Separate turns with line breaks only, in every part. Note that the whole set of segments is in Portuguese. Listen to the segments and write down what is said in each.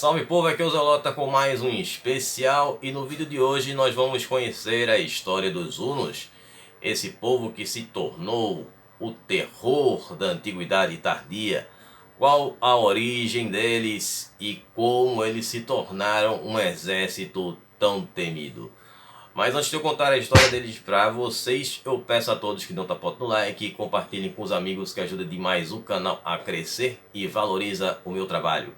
Salve povo, aqui é o Zelota com mais um especial e no vídeo de hoje nós vamos conhecer a história dos Hunos, esse povo que se tornou o terror da antiguidade tardia, qual a origem deles e como eles se tornaram um exército tão temido. Mas antes de eu contar a história deles para vocês, eu peço a todos que não tapotem no like, compartilhem com os amigos que ajuda demais o canal a crescer e valoriza o meu trabalho.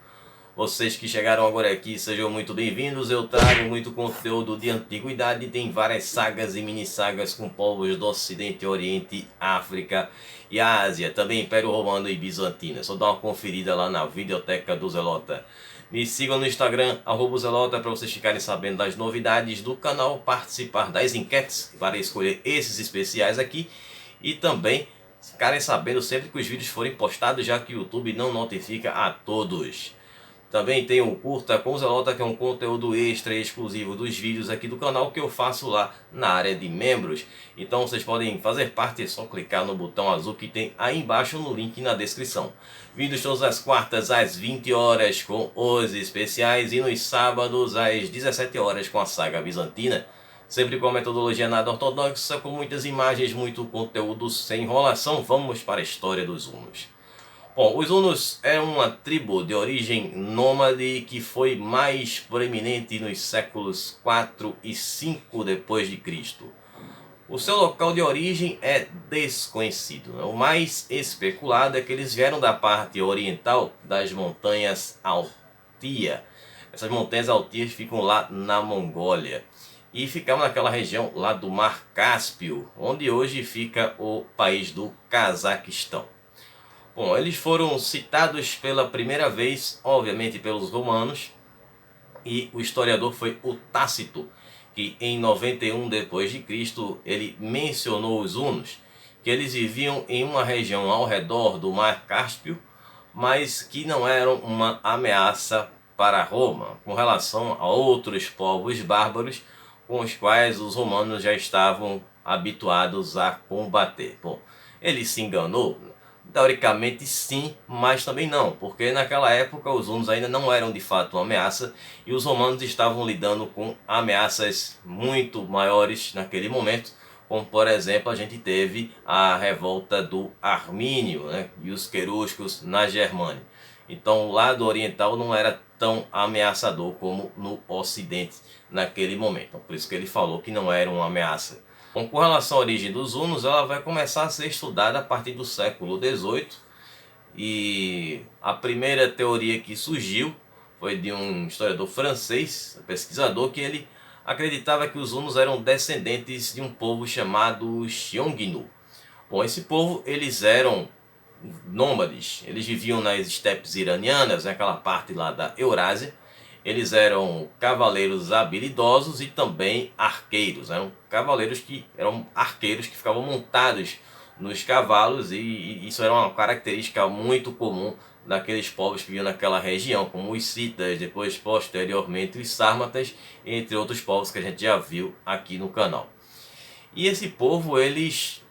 Vocês que chegaram agora aqui, sejam muito bem-vindos. Eu trago muito conteúdo de antiguidade, tem várias sagas e mini-sagas com povos do Ocidente, Oriente, África e Ásia, também Império Romano e Bizantino. É só dar uma conferida lá na videoteca do Zelota. Me sigam no Instagram, @Zelota, para vocês ficarem sabendo das novidades do canal, participar das enquetes para escolher esses especiais aqui e também ficarem sabendo sempre que os vídeos forem postados, já que o YouTube não notifica a todos. Também tem o Curta com o Zelota, que é um conteúdo extra e exclusivo dos vídeos aqui do canal que eu faço lá na área de membros. Então vocês podem fazer parte, é só clicar no botão azul que tem aí embaixo no link na descrição. Vídeos todas as quartas às 20 horas com os especiais e nos sábados às 17 horas com a saga bizantina. Sempre com a metodologia nada ortodoxa, com muitas imagens, muito conteúdo sem enrolação. Vamos para a história dos Hunos. Bom, os Hunos eram uma tribo de origem nômade que foi mais proeminente nos séculos 4 e 5 depois de Cristo. O seu local de origem é desconhecido. O mais especulado é que eles vieram da parte oriental das montanhas Altia. Essas montanhas Altias ficam lá na Mongólia e ficavam naquela região lá do Mar Cáspio, onde hoje fica o país do Cazaquistão. Bom, eles foram citados pela primeira vez, obviamente, pelos romanos, e o historiador foi o Tácito, que em 91 depois de Cristo ele mencionou os hunos, que eles viviam em uma região ao redor do Mar Cáspio, mas que não eram uma ameaça para Roma, com relação a outros povos bárbaros com os quais os romanos já estavam habituados a combater. Bom, ele se enganou? Teoricamente sim, mas também não, porque naquela época os hunos ainda não eram de fato uma ameaça e os romanos estavam lidando com ameaças muito maiores naquele momento, como por exemplo a gente teve a revolta do Armínio, né, e os queruscos na Germânia. Então o lado oriental não era tão ameaçador como no ocidente naquele momento, então, por isso que ele falou que não era uma ameaça. Bom, com relação à origem dos hunos, ela vai começar a ser estudada a partir do século XVIII e a primeira teoria que surgiu foi de um historiador francês, pesquisador, que ele acreditava que os hunos eram descendentes de um povo chamado Xiongnu. Bom, esse povo, eles eram nômades, eles viviam nas estepes iranianas, naquela parte lá da Eurásia. Eles eram cavaleiros habilidosos e também arqueiros. Eram cavaleiros que eram arqueiros que ficavam montados nos cavalos e isso era uma característica muito comum daqueles povos que viviam naquela região, como os citas, depois posteriormente os sármatas, entre outros povos que a gente já viu aqui no canal. E esse povo, eles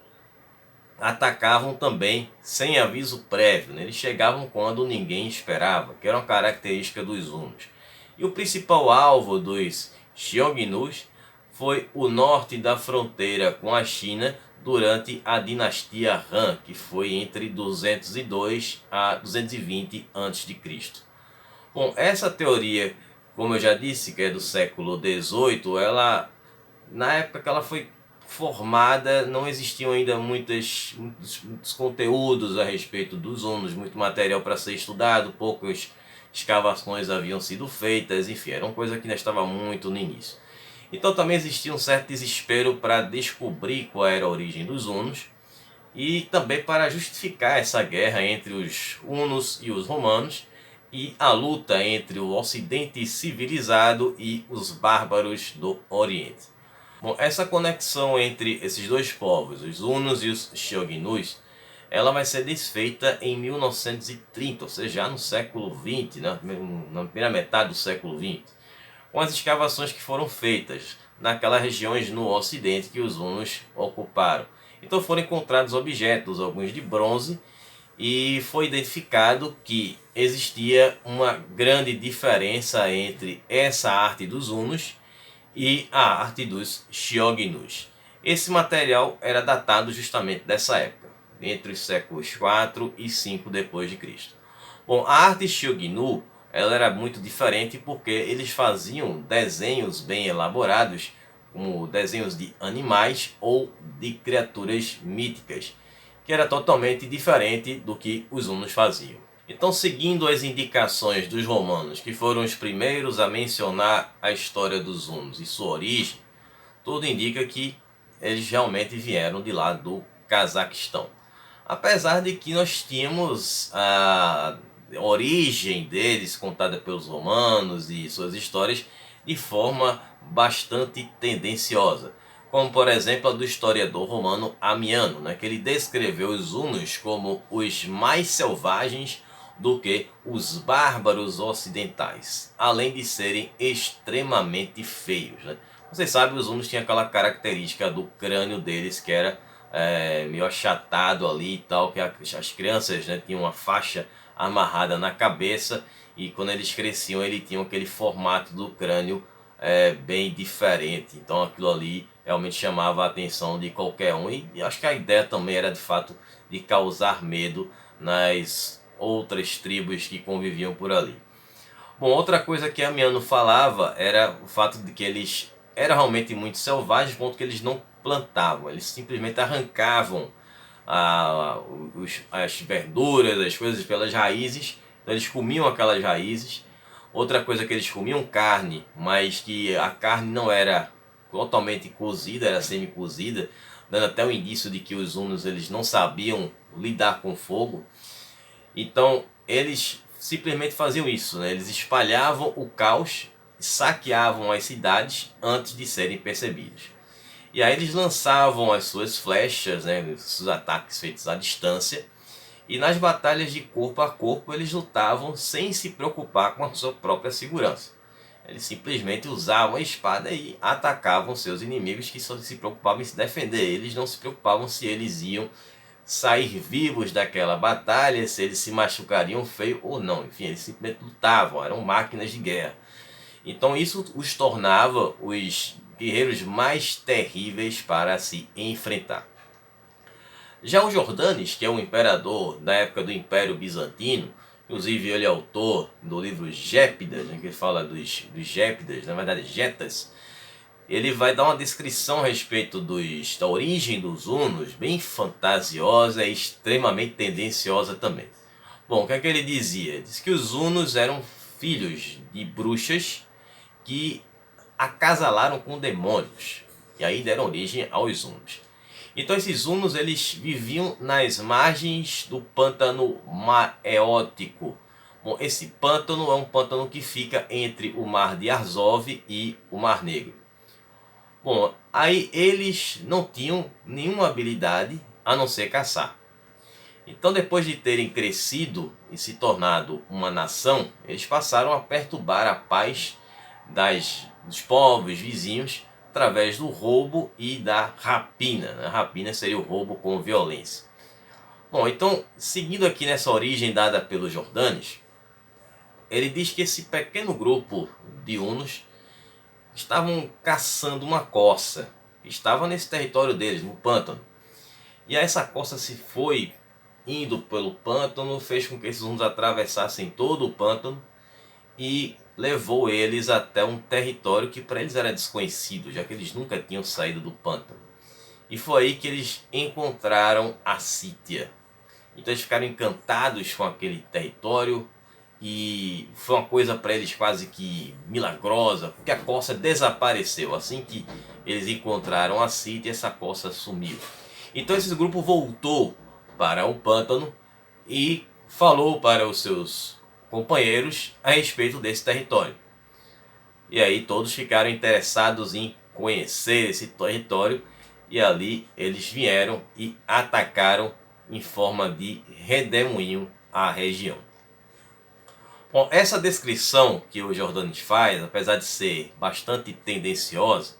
atacavam também sem aviso prévio, né? Eles chegavam quando ninguém esperava, que era uma característica dos hunos. E o principal alvo dos Xiongnu's foi o norte da fronteira com a China durante a dinastia Han, que foi entre 202 a 220 a.C. Bom, essa teoria, como eu já disse, que é do século XVIII, ela, na época que ela foi formada, não existiam ainda muitos conteúdos a respeito dos hunos, muito material para ser estudado, poucas escavações haviam sido feitas, enfim, era uma coisa que ainda estava muito no início. Então também existia um certo desespero para descobrir qual era a origem dos hunos e também para justificar essa guerra entre os hunos e os romanos e a luta entre o ocidente civilizado e os bárbaros do oriente. Bom, essa conexão entre esses dois povos, os hunos e os Xiongnu's, ela vai ser desfeita em 1930, ou seja, já no século XX, né, na primeira metade do século XX, com as escavações que foram feitas naquelas regiões no ocidente que os hunos ocuparam. Então foram encontrados objetos, alguns de bronze, e foi identificado que existia uma grande diferença entre essa arte dos hunos e a arte dos xiongnos. Esse material era datado justamente dessa época, entre os séculos 4 e 5 depois de Cristo. Bom, a arte xiongnu ela era muito diferente porque eles faziam desenhos bem elaborados, como desenhos de animais ou de criaturas míticas, que era totalmente diferente do que os hunos faziam. Então, seguindo as indicações dos romanos, que foram os primeiros a mencionar a história dos hunos e sua origem, tudo indica que eles realmente vieram de lá do Cazaquistão. Apesar de que nós tínhamos a origem deles contada pelos romanos e suas histórias de forma bastante tendenciosa, como por exemplo a do historiador romano Amiano, que ele descreveu os hunos como os mais selvagens do que os bárbaros ocidentais, além de serem extremamente feios. Vocês sabem, os hunos tinham aquela característica do crânio deles que era meio achatado ali e tal, que as crianças tinham uma faixa amarrada na cabeça, e quando eles cresciam eles tinham aquele formato do crânio bem diferente. Então aquilo ali realmente chamava a atenção de qualquer um, e acho que a ideia também era de fato de causar medo nas outras tribos que conviviam por ali. Bom, outra coisa que Amiano falava era o fato de que eles eram realmente muito selvagens, ponto que eles não plantavam, eles simplesmente arrancavam as verduras, as coisas pelas raízes, então eles comiam aquelas raízes. Outra coisa que eles comiam carne, mas que a carne não era totalmente cozida, era semi-cozida, dando até o indício de que os hunos eles não sabiam lidar com fogo. Então eles simplesmente faziam isso, eles espalhavam o caos, saqueavam as cidades antes de serem percebidos. E aí eles lançavam as suas flechas, seus ataques feitos à distância, e nas batalhas de corpo a corpo eles lutavam sem se preocupar com a sua própria segurança. Eles simplesmente usavam a espada e atacavam seus inimigos, que só se preocupavam em se defender. Eles não se preocupavam se eles iam sair vivos daquela batalha, se eles se machucariam feio ou não. Enfim, eles simplesmente lutavam, eram máquinas de guerra. Então isso os tornava os guerreiros mais terríveis para se enfrentar. Já o Jordanes, que é um imperador da época do Império Bizantino, inclusive ele é autor do livro Gépidas, que fala dos Gépidas, na verdade Getas, ele vai dar uma descrição a respeito da origem dos hunos, bem fantasiosa e extremamente tendenciosa também. Bom, o que é que ele dizia? Ele disse que os hunos eram filhos de bruxas que acasalaram com demônios, e aí deram origem aos hunos. Então esses hunos eles viviam nas margens do pântano Maéotico. Bom, esse pântano é um pântano que fica entre o mar de Azov e o Mar Negro. Bom, aí eles não tinham nenhuma habilidade a não ser caçar. Então, depois de terem crescido e se tornado uma nação, eles passaram a perturbar a paz dos povos vizinhos através do roubo e da rapina. A rapina seria o roubo com violência. Bom, então, seguindo aqui nessa origem dada pelos Jordanes, ele diz que esse pequeno grupo de hunos estavam caçando uma corça, que estava nesse território deles, no pântano. E aí essa corça se foi indo pelo pântano, fez com que esses hunos atravessassem todo o pântano e levou eles até um território que para eles era desconhecido, já que eles nunca tinham saído do pântano. E foi aí que eles encontraram a Sítia. Então eles ficaram encantados com aquele território, e foi uma coisa para eles quase que milagrosa, porque a corça desapareceu. Assim que eles encontraram a Sítia, essa corça sumiu. Então esse grupo voltou para o pântano e falou para os seus companheiros a respeito desse território. E aí todos ficaram interessados em conhecer esse território, e ali eles vieram e atacaram em forma de redemoinho a região. Bom, essa descrição que o Jordanes faz, apesar de ser bastante tendenciosa,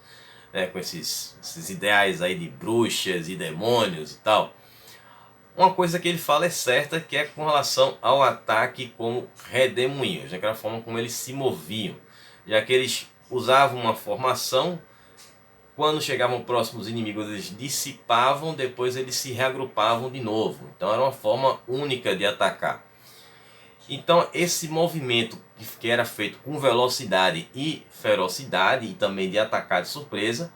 com esses ideais aí de bruxas e demônios e tal, Uma coisa que ele fala é certa, que é com relação ao ataque como redemoinhos, daquela forma como eles se moviam, já que eles usavam uma formação. Quando chegavam próximos inimigos, eles dissipavam, depois eles se reagrupavam de novo. Então era uma forma única de atacar. Então esse movimento que era feito com velocidade e ferocidade, e também de atacar de surpresa,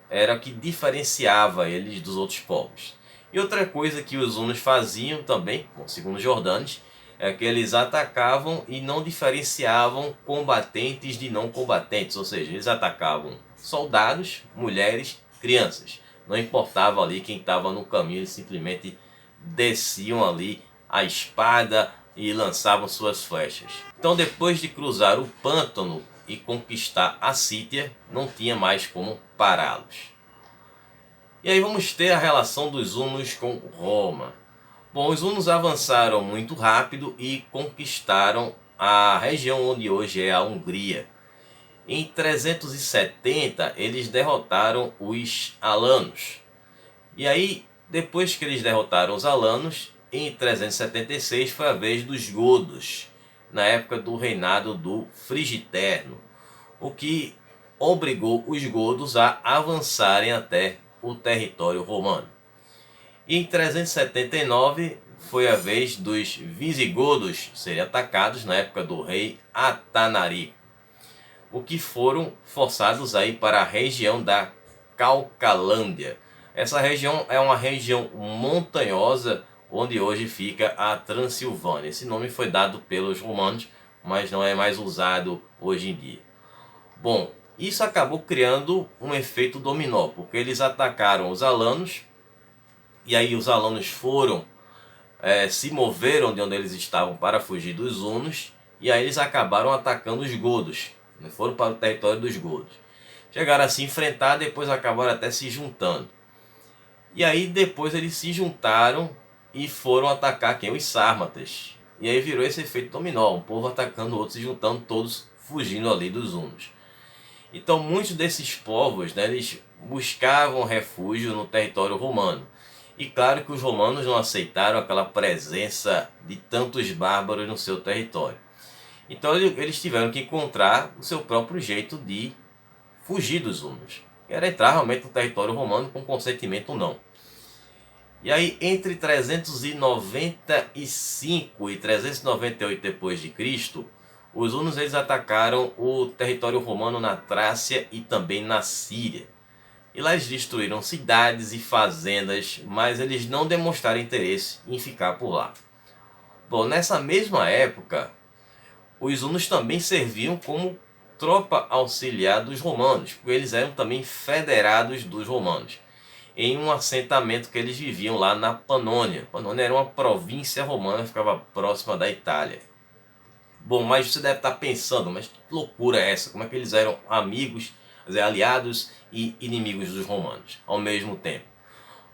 era o que diferenciava eles dos outros povos. E outra coisa que os hunos faziam também, segundo Jordanes, é que eles atacavam e não diferenciavam combatentes de não combatentes, ou seja, eles atacavam soldados, mulheres, crianças. Não importava ali quem estava no caminho, eles simplesmente desciam ali a espada e lançavam suas flechas. Então, depois de cruzar o pântano e conquistar a Sítia, não tinha mais como pará-los. E aí vamos ter a relação dos hunos com Roma. Bom, os hunos avançaram muito rápido e conquistaram a região onde hoje é a Hungria. Em 370 eles derrotaram os alanos. E aí, depois que eles derrotaram os alanos, em 376 foi a vez dos godos, na época do reinado do Frigiterno, o que obrigou os godos a avançarem até o território romano. E em 379 foi a vez dos visigodos serem atacados na época do rei Atanarico, o que foram forçados a ir para a região da Caucalândia. Essa região é uma região montanhosa onde hoje fica a Transilvânia. Esse nome foi dado pelos romanos, mas não é mais usado hoje em dia. Bom, isso acabou criando um efeito dominó, porque eles atacaram os alanos, e aí os alanos se moveram de onde eles estavam para fugir dos hunos, e aí eles acabaram atacando os godos, foram para o território dos godos. Chegaram a se enfrentar, depois acabaram até se juntando. E aí depois eles se juntaram e foram atacar quem? Os sármatas. E aí virou esse efeito dominó, um povo atacando o outro, se juntando, todos fugindo ali dos hunos. Então muitos desses povos, eles buscavam refúgio no território romano. E claro que os romanos não aceitaram aquela presença de tantos bárbaros no seu território. Então eles tiveram que encontrar o seu próprio jeito de fugir dos hunos. Era entrar realmente no território romano com consentimento ou não. E aí entre 395 e 398 d.C., os hunos eles atacaram o território romano na Trácia e também na Síria. E lá eles destruíram cidades e fazendas, mas eles não demonstraram interesse em ficar por lá. Bom, nessa mesma época, os hunos também serviam como tropa auxiliar dos romanos, porque eles eram também federados dos romanos, em um assentamento que eles viviam lá na Panônia. Panônia era uma província romana, ficava próxima da Itália. Bom, mas você deve estar pensando, mas que loucura é essa? Como é que eles eram amigos, aliados e inimigos dos romanos ao mesmo tempo?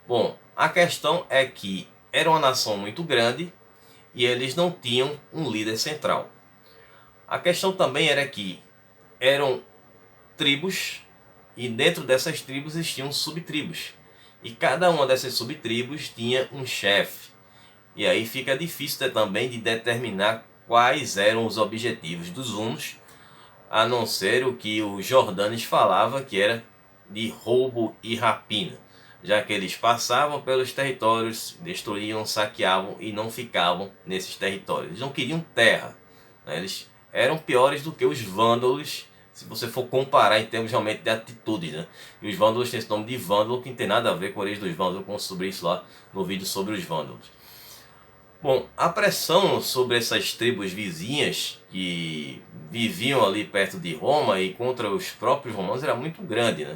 Bom, a questão é que era uma nação muito grande e eles não tinham um líder central. A questão também era que eram tribos e dentro dessas tribos existiam subtribos. E cada uma dessas subtribos tinha um chefe. E aí fica difícil também de determinar quais eram os objetivos dos hunos, a não ser o que o Jordanes falava, que era de roubo e rapina, já que eles passavam pelos territórios, destruíam, saqueavam e não ficavam nesses territórios. Eles não queriam terra, eles eram piores do que os vândalos, se você for comparar em termos realmente de atitudes, E os vândalos têm esse nome de vândalo, que não tem nada a ver com a origem dos vândalos, como sobre isso lá no vídeo sobre os vândalos. Bom, a pressão sobre essas tribos vizinhas que viviam ali perto de Roma e contra os próprios romanos era muito grande,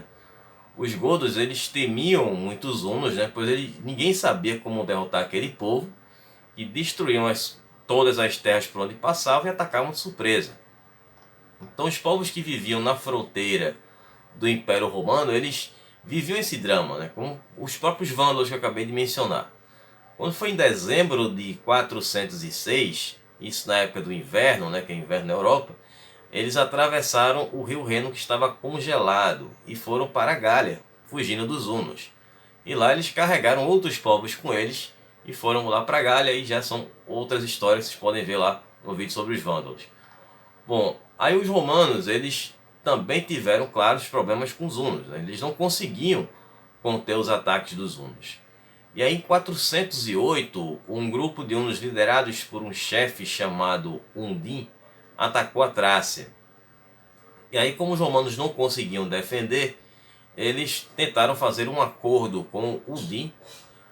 Os godos eles temiam muito os hunos, pois ninguém sabia como derrotar aquele povo, e destruíam todas as terras por onde passavam e atacavam de surpresa. Então os povos que viviam na fronteira do Império Romano, eles viviam esse drama, como os próprios vândalos que eu acabei de mencionar. Quando foi em dezembro de 406, isso na época do inverno, que é inverno na Europa, eles atravessaram o rio Reno, que estava congelado, e foram para a Gália, fugindo dos hunos. E lá eles carregaram outros povos com eles
e foram lá para Gália, e já são outras histórias que vocês podem ver lá no vídeo sobre os vândalos. Bom, aí os romanos, eles também tiveram claros problemas com os hunos, né? Eles não conseguiam conter os ataques dos hunos. E aí em 408, um grupo de hunos liderados por um chefe chamado Undim atacou a Trácia. E aí, como os romanos não conseguiam defender, eles tentaram fazer um acordo com Undim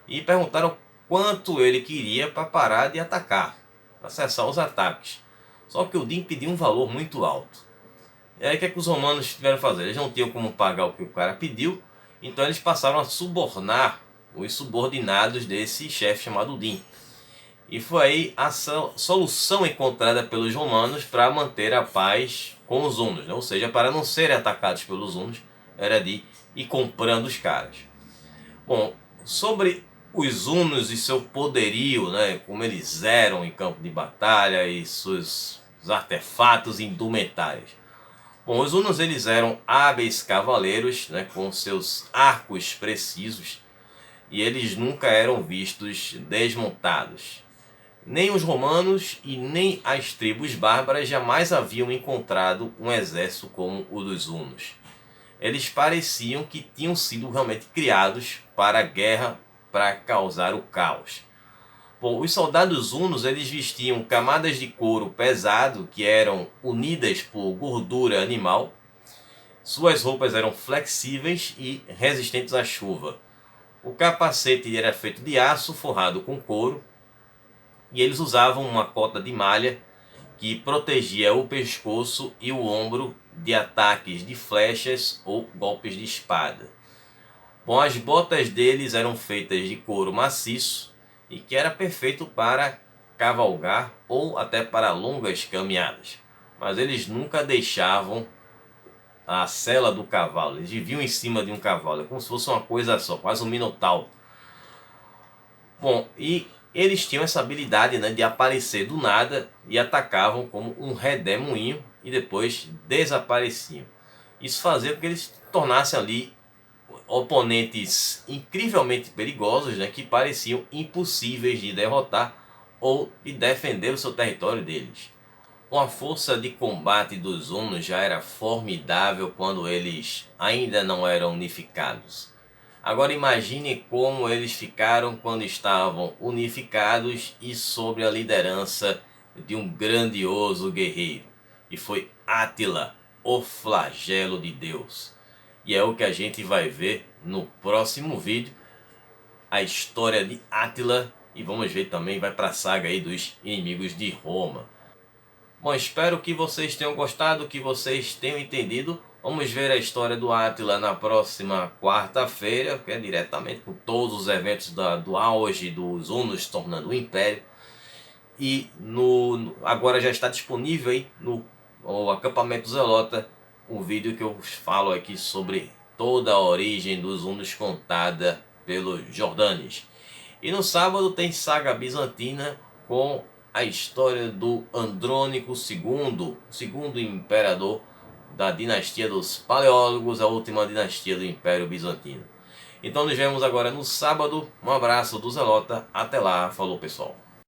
e perguntaram quanto ele queria para parar de atacar, para cessar os ataques. Só que Undim pediu um valor muito alto. E aí o que é que os romanos tiveram que fazer? Eles não tinham como pagar o que o cara pediu, então eles passaram a subornar os subordinados desse chefe chamado Undim. E foi aí a solução encontrada pelos romanos para manter a paz com os hunos, né? Ou seja, para não serem atacados pelos hunos, era de ir comprando os caras. Bom, sobre os hunos e seu poderio, né? Como eles eram em campo de batalha e seus artefatos e indumentários. Bom, os hunos eles eram hábeis cavaleiros, né? Com seus arcos precisos, e eles nunca eram vistos desmontados. Nem os romanos e nem as tribos bárbaras jamais haviam encontrado um exército como o dos hunos. Eles pareciam que tinham sido realmente criados para a guerra, para causar o caos. Bom, os soldados hunos eles vestiam camadas de couro pesado que eram unidas por gordura animal. Suas roupas eram flexíveis e resistentes à chuva. O capacete era feito de aço forrado com couro. E eles usavam uma cota de malha que protegia o pescoço e o ombro de ataques de flechas ou golpes de espada. Bom, as botas deles eram feitas de couro maciço e que era perfeito para cavalgar ou até para longas caminhadas. Mas eles nunca deixavam a sela do cavalo, eles viviam em cima de um cavalo, como se fosse uma coisa só, quase um minotauro. Bom, e eles tinham essa habilidade, né, de aparecer do nada e atacavam como um redemoinho e depois desapareciam. Isso fazia com que eles se tornassem ali oponentes incrivelmente perigosos, né, que pareciam impossíveis de derrotar ou de defender o seu território deles. Uma força de combate dos hunos já era formidável quando eles ainda não eram unificados. Agora imagine como eles ficaram quando estavam unificados e sob a liderança de um grandioso guerreiro. E foi Átila, o flagelo de Deus. E é o que a gente vai ver no próximo vídeo, a história de Átila. E vamos ver também, vai para a saga aí dos inimigos de Roma. Bom, espero que vocês tenham gostado, que vocês tenham entendido. Vamos ver a história do Átila na próxima quarta-feira, que é diretamente com todos os eventos do auge dos hunos tornando o Império. E agora já está disponível aí no acampamento Zelota um vídeo que eu falo aqui sobre toda a origem dos hunos contada pelo Jordanes. E no sábado tem saga bizantina com a história do Andrônico II, o segundo imperador da dinastia dos Paleólogos, a última dinastia do Império Bizantino. Então nos vemos agora no sábado. Um abraço do Zelota. Até lá. Falou, pessoal.